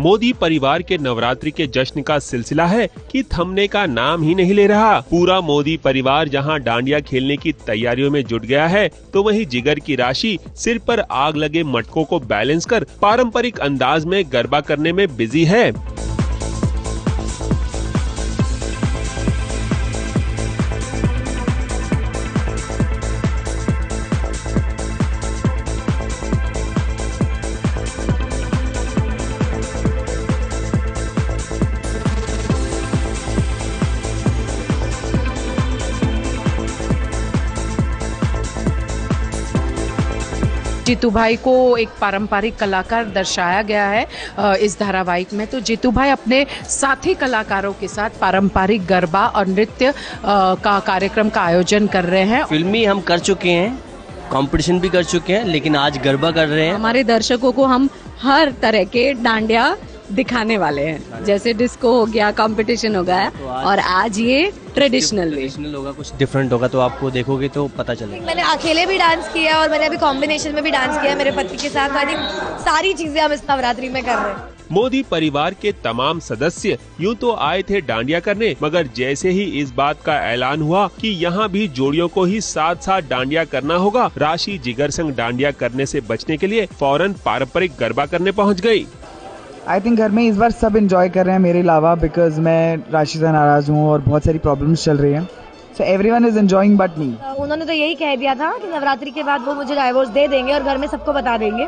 मोदी परिवार के नवरात्रि के जश्न का सिलसिला है कि थमने का नाम ही नहीं ले रहा। पूरा मोदी परिवार जहां डांडिया खेलने की तैयारियों में जुट गया है, तो वहीं जिगर की राशि सिर पर आग लगे मटकों को बैलेंस कर पारंपरिक अंदाज में गरबा करने में बिजी है। जीतू भाई को एक पारंपरिक कलाकार दर्शाया गया है इस धारावाहिक में। तो जीतू भाई अपने साथी कलाकारों के साथ पारंपरिक गरबा और नृत्य का कार्यक्रम का आयोजन कर रहे हैं। फिल्मी हम कर चुके हैं, कंपटीशन भी कर चुके हैं, लेकिन आज गरबा कर रहे हैं। हमारे दर्शकों को हम हर तरह के डांडिया दिखाने वाले हैं, जैसे डिस्को हो गया, कंपटीशन हो गया, और आज ये ट्रेडिशनल होगा, कुछ डिफरेंट होगा, तो आपको देखोगे तो पता चलेगा। मैंने अकेले भी डांस किया और मैंने अभी कॉम्बिनेशन में भी डांस किया मेरे पति के साथ। आई थिंक सारी चीजें हम इस नवरात्रि में कर रहे हैं। मोदी परिवार के तमाम सदस्य यूं तो आए थे डांडिया करने, मगर जैसे ही इस बात का ऐलान हुआ कि यहाँ भी जोड़ियों को ही साथ साथ डांडिया करना होगा, राशि जिगर संग डांडिया करने से बचने के लिए फौरन पारंपरिक गरबा करने पहुँच गयी। आई थिंक घर में इस बार सब एंजॉय कर रहे हैं मेरे अलावा, बिकॉज मैं राशि से नाराज हूँ और बहुत सारी प्रॉब्लम्स चल रही हैं। So everyone is enjoying but me. उन्होंने तो यही कह दिया था कि नवरात्रि के बाद वो मुझे डाइवोर्स दे देंगे और घर में सबको बता देंगे।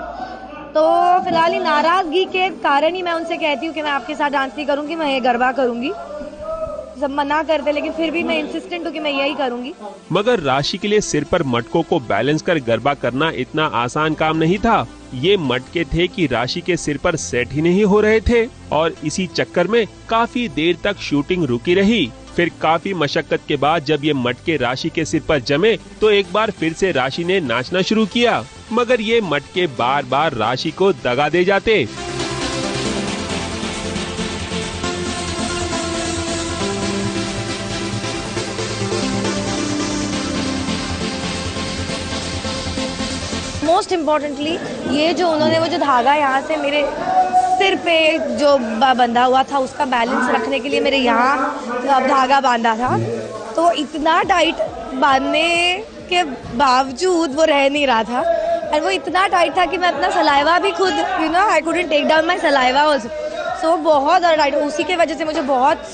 तो फिलहाल नाराजगी के कारण ही मैं उनसे कहती हूँ कि मैं आपके साथ डांस नहीं करूँगी, मैं ये गरबा करूँगी। सब मना करते, लेकिन फिर भी मैं इंसिस्टेंट हूँ कि मैं यही करूँगी। मगर राशि के लिए सिर पर मटकों को बैलेंस कर गरबा करना इतना आसान काम नहीं था। ये मटके थे कि राशि के सिर पर सेट ही नहीं हो रहे थे और इसी चक्कर में काफी देर तक शूटिंग रुकी रही। फिर काफी मशक्कत के बाद जब ये मटके राशि के सिर पर जमे तो एक बार फिर से राशि ने नाचना शुरू किया, मगर ये मटके बार बार राशि को दगा दे जाते। मोस्ट इम्पोर्टेंटली ये जो उन्होंने वो जो धागा यहाँ से मेरे सिर पे जो बंधा हुआ था उसका बैलेंस रखने के लिए मेरे यहाँ धागा बांधा था, तो इतना टाइट बांधने के बावजूद वो रह नहीं रहा था। और वो इतना टाइट था कि मैं अपना सलाइवा भी खुद I couldn't take down my saliva also. So बहुत ज़्यादा टाइट, उसी के वजह से मुझे बहुत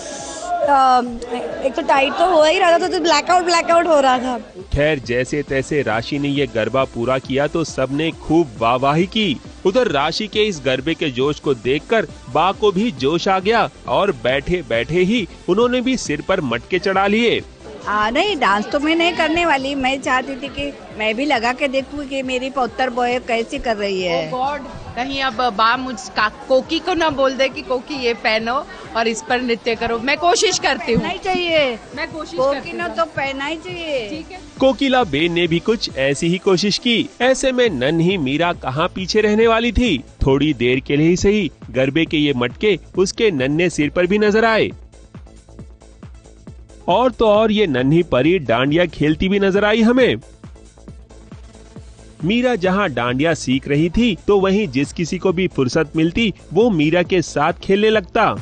एक तो टाइट तो हो ही रहा था, तो ब्लैकआउट हो रहा था। खैर जैसे तैसे राशि ने ये गरबा पूरा किया तो सबने खूब वाहवाही की। उधर राशि के इस गरबे के जोश को देखकर बा को भी जोश आ गया और बैठे बैठे ही उन्होंने भी सिर पर मटके चढ़ा लिए। नहीं, डांस तो मैं नहीं करने वाली। मैं चाहती थी कि मैं भी लगा के देखूं कि मेरी पौत्र बॉय कैसी कर रही है। गॉड, कहीं अब बा मुझ कोकी को ना बोल दे कि कोकी ये पहनो और इस पर नृत्य करो। मैं कोशिश करती हूँ। नहीं चाहिए, मैं कोशिश कोकी ना तो पहना ही चाहिए। ठीक है। कोकिला बेन ने भी कुछ ऐसी ही कोशिश की। ऐसे में नन्ही मीरा कहाँ पीछे रहने वाली थी। थोड़ी देर के लिए ही सही, गरबे के ये मटके उसके नन्हे सिर पर भी नजर आए। और तो और ये नन्ही परी डांडिया खेलती भी नजर आई हमें। मीरा जहां डांडिया सीख रही थी तो वहीं जिस किसी को भी फुर्सत मिलती वो मीरा के साथ खेलने लगता।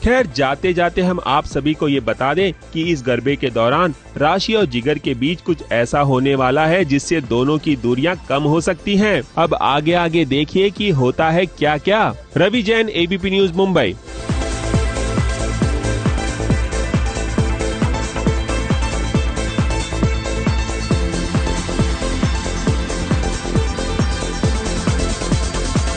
खैर जाते जाते हम आप सभी को ये बता दें कि इस गरबे के दौरान राशि और जिगर के बीच कुछ ऐसा होने वाला है जिससे दोनों की दूरियां कम हो सकती हैं। अब आगे आगे देखिए कि होता है क्या क्या। Ravi Jain, ABP news, Mumbai.